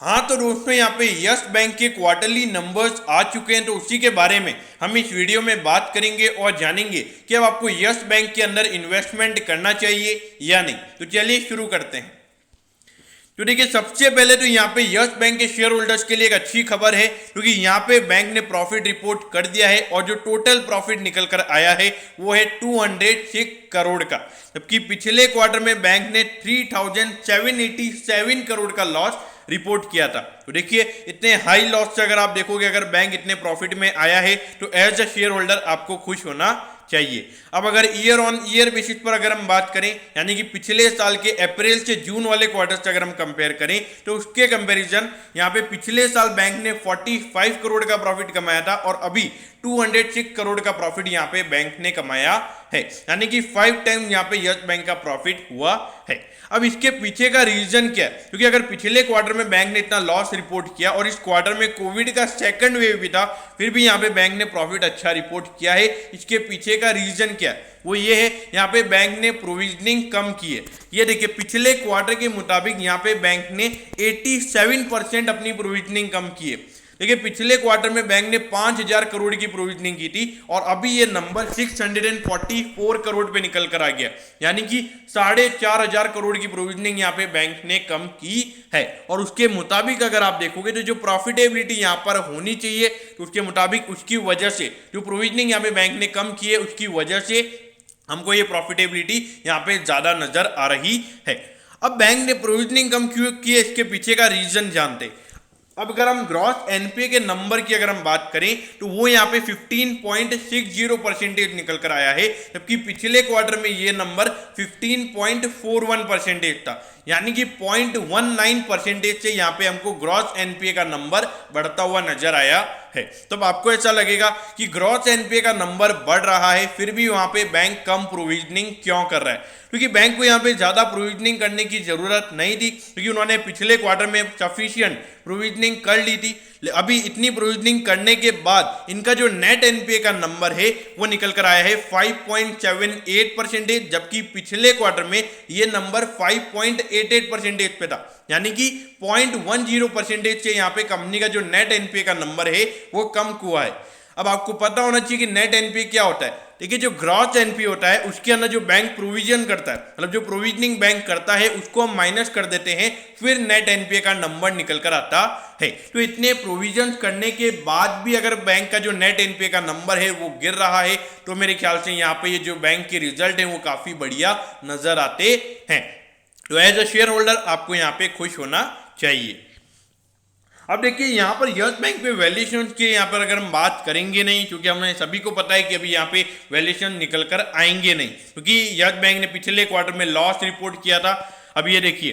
हाँ तो दोस्तों यहाँ पे यस बैंक के क्वार्टरली नंबर्स आ चुके हैं, तो उसी के बारे में हम इस वीडियो में बात करेंगे और जानेंगे कि अब आपको यस बैंक के अंदर इन्वेस्टमेंट करना चाहिए या नहीं। तो चलिए शुरू करते हैं। तो देखिए सबसे पहले तो यहाँ पे यस बैंक के शेयर होल्डर्स के लिए एक अच्छी खबर है, क्योंकि यहाँ पे बैंक ने प्रॉफिट रिपोर्ट कर दिया है और जो टोटल प्रॉफिट निकल कर आया है वो है 206 करोड़ का, जबकि पिछले क्वार्टर में बैंक ने 3787 करोड़ का लॉस रिपोर्ट किया था। तो देखिए इतने हाई लॉस से अगर आप देखोगे, अगर बैंक इतने प्रॉफिट में आया है तो एज अ शेयर होल्डर आपको खुश होना चाहिए। अब अगर ईयर ऑन ईयर बेसिस पर अगर हम बात करें, यानी कि पिछले साल के अप्रैल से जून वाले क्वार्टर से अगर हम कंपेयर करें, तो उसके कंपैरिजन यहाँ पे पिछले साल बैंक ने 45 करोड़ का प्रॉफिट कमाया था और अभी 206 करोड़ का प्रॉफिट यहाँ पे बैंक ने कमाया है, यानी कि 5 टाइम यहाँ पे यस बैंक का प्रॉफिट हुआ है। अब इसके पीछे का रीजन क्या है? क्योंकि अगर पिछले क्वार्टर में बैंक ने इतना लॉस रिपोर्ट किया और इस क्वार्टर में कोविड का सेकंड वेव भी था, फिर भी यहाँ पे बैंक ने प्रॉफिट अच्छा रिपोर्ट किया है। इसके पीछे का रीजन क्या है? वो ये है, यहाँ पे बैंक ने प्रोविजनिंग कम की है। ये देखिए पिछले क्वार्टर के मुताबिक यहाँ पे बैंक ने 87% अपनी प्रोविजनिंग कम की है। देखिए पिछले क्वार्टर में बैंक ने 5000 करोड़ की प्रोविजनिंग की थी और अभी ये नंबर 644 करोड़ पे निकल कर आ गया, यानी कि 4500 करोड़ की प्रोविजनिंग यहाँ पे बैंक ने कम की है। और उसके मुताबिक अगर आप देखोगे तो जो प्रॉफिटेबिलिटी यहाँ पर होनी चाहिए, तो उसके मुताबिक उसकी वजह से जो प्रोविजनिंग यहाँ पे बैंक ने कम की है, उसकी वजह से हमको ये प्रॉफिटेबिलिटी यहाँ पे ज्यादा नजर आ रही है। अब बैंक ने प्रोविजनिंग कम क्यों की है, इसके पीछे का रीजन जानते। अब अगर हम ग्रॉस एनपीए के नंबर की अगर हम बात करें तो वो यहाँ पे 15.60% निकल कर आया है, जबकि पिछले क्वार्टर में ये नंबर 15.41% था, यानी कि 0.19% से यहाँ पे हमको ग्रॉस एनपीए का नंबर बढ़ता हुआ नजर आया है। तब आपको ऐसा लगेगा कि ग्रॉस एनपीए का नंबर बढ़ रहा है, फिर भी वहां पे बैंक कम प्रोविजनिंग क्यों कर रहा है? क्योंकि बैंक को यहाँ पे ज्यादा प्रोविजनिंग करने की जरूरत नहीं थी, क्योंकि उन्होंने पिछले क्वार्टर में सफिशियंट प्रोविजनिंग कर ली थी। अभी इतनी प्रोविजनिंग करने के बाद इनका जो नेट एनपीए का नंबर है वो निकल कर आया है 5.78%, जबकि पिछले क्वार्टर में ये नंबर 5.88% पे था, यानी कि 0.10% से यहाँ पे कंपनी का जो नेट एनपीए का नंबर है वो कम हुआ है। अब आपको पता होना चाहिए कि नेट एनपीए क्या होता है। देखिए जो ग्रॉस एनपीए होता है उसके अंदर जो बैंक प्रोविजन करता है, मतलब जो प्रोविजनिंग बैंक करता है उसको हम माइनस कर देते हैं, फिर नेट एनपीए का नंबर निकल कर आता है। तो इतने प्रोविजन करने के बाद भी अगर बैंक का जो नेट एनपीए का नंबर है वो गिर रहा है, तो मेरे ख्याल से यहाँ पे ये जो बैंक के रिजल्ट है वो काफी बढ़िया नजर आते हैं। तो एज अ शेयर होल्डर आपको यहाँ पे खुश होना चाहिए। अब देखिए यहाँ पर यस बैंक पे वैल्यूएशन के यहाँ पर अगर हम बात करेंगे नहीं, क्योंकि हमें सभी को पता है कि अभी यहाँ पे वैल्यूएशन निकल कर आएंगे नहीं, क्योंकि यस बैंक ने पिछले क्वार्टर में लॉस रिपोर्ट किया था। अब ये देखिए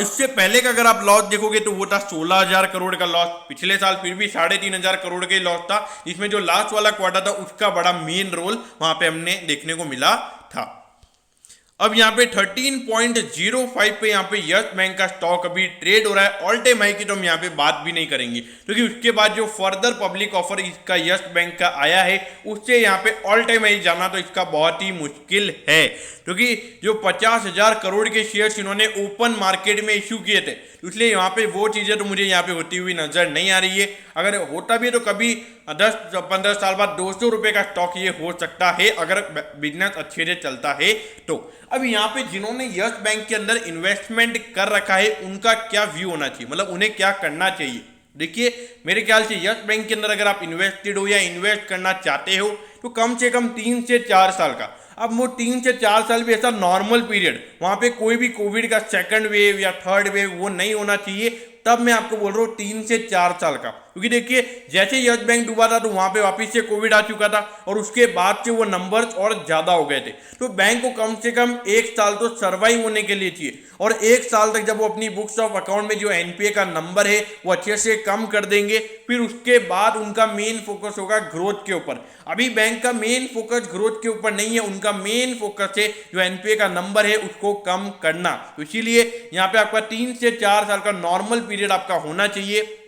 इससे पहले का अगर आप लॉस देखोगे तो वो था 16,000 करोड़ का लॉस पिछले साल, फिर भी 3,500 करोड़ का लॉस था। इसमें जो लास्ट वाला क्वार्टर था उसका बड़ा मेन रोल वहां पे हमने देखने को मिला था। अब यहाँ पे 13.05 पे यहाँ पे यस बैंक का स्टॉक अभी ट्रेड हो रहा है। ऑल टाइम हाई की तो हम यहाँ पे बात भी नहीं करेंगे, क्योंकि उसके बाद जो फर्दर पब्लिक ऑफर इसका यस बैंक का आया है उससे यहाँ पे ऑल टाइम हाई जाना तो इसका बहुत ही मुश्किल है, क्योंकि जो 50,000 करोड़ के शेयर्स इन्होंने ओपन मार्केट में इश्यू किए थे, इसलिए यहाँ पे वो चीजें तो मुझे यहाँ पे होती हुई नजर नहीं आ रही है। अगर होता भी है तो कभी 10-15 साल बाद 200 रुपए का स्टॉक ये हो सकता है, अगर बिजनेस अच्छे से चलता है तो। अब यहाँ पे जिन्होंने यस बैंक के अंदर इन्वेस्टमेंट कर रखा है उनका क्या व्यू होना चाहिए, मतलब उन्हें क्या करना चाहिए? देखिए मेरे ख्याल से यस बैंक के अंदर अगर आप इन्वेस्टेड हो या इन्वेस्ट करना चाहते हो तो कम से कम 3 से 4 साल का, अब वो 3 से 4 साल भी ऐसा नॉर्मल पीरियड, वहां पे कोई भी कोविड का सेकंड वेव या थर्ड वेव वो नहीं होना चाहिए, तब मैं आपको बोल रहा हूँ 3 से 4 साल का। क्योंकि देखिए जैसे यस बैंक डूबा था तो वहां पे वापस से कोविड आ चुका था और उसके बाद से वो नंबर्स और ज्यादा हो गए थे। तो बैंक को कम से कम 1 साल तो सर्वाइव होने के लिए चाहिए, और 1 साल तक जब वो अपनी बुक्स ऑफ अकाउंट में जो एनपीए का नंबर है वो अच्छे से कम कर देंगे, फिर उसके बाद उनका मेन फोकस होगा ग्रोथ के ऊपर। अभी बैंक का मेन फोकस ग्रोथ के ऊपर नहीं है, उनका मेन फोकस है जो एनपीए का नंबर है उसको कम करना। तो इसीलिए यहाँ पे आपका 3 से 4 साल का नॉर्मल पीरियड आपका होना चाहिए,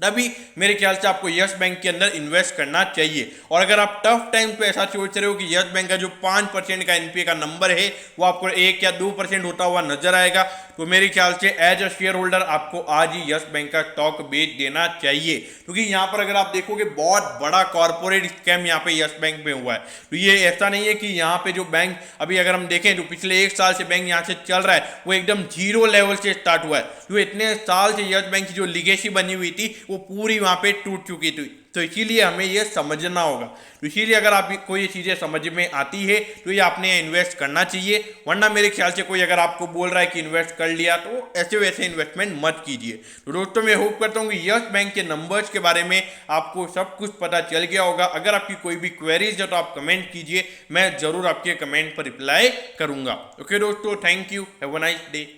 तभी मेरे ख्याल से आपको यस बैंक के अंदर इन्वेस्ट करना चाहिए। और अगर आप टफ टाइम पे ऐसा सोच रहे हो कि यस बैंक का जो 5% का एनपीए का नंबर है वो आपको 1 या 2% होता हुआ नजर आएगा, तो मेरे ख्याल से एज अ शेयर होल्डर आपको आज ही यस बैंक का स्टॉक बेच देना चाहिए, क्योंकि यहाँ पर अगर आप देखोगे बहुत बड़ा कॉर्पोरेट स्कैम यहाँ पे यस बैंक में हुआ है। तो ये ऐसा नहीं है कि यहाँ पे जो बैंक अभी अगर हम देखें तो पिछले 1 साल से बैंक यहाँ से चल रहा है वो एकदम जीरो लेवल से स्टार्ट हुआ है। तो इतने साल से यस बैंक की जो लीगेसी बनी हुई थी वो पूरी वहाँ पे टूट चुकी थी। तो इसीलिए हमें ये समझना होगा। तो इसीलिए अगर आप को ये चीज़ें समझ में आती है तो ये आपने इन्वेस्ट करना चाहिए, वरना मेरे ख्याल से कोई अगर आपको बोल रहा है कि इन्वेस्ट कर लिया तो ऐसे वैसे इन्वेस्टमेंट मत कीजिए। तो दोस्तों मैं होप करता हूँ कि यस बैंक के नंबर्स के बारे में आपको सब कुछ पता चल गया होगा। अगर आपकी कोई भी क्वेरीज है तो आप कमेंट कीजिए, मैं जरूर आपके कमेंट पर रिप्लाई करूंगा। ओके दोस्तों, thank you, have a nice day.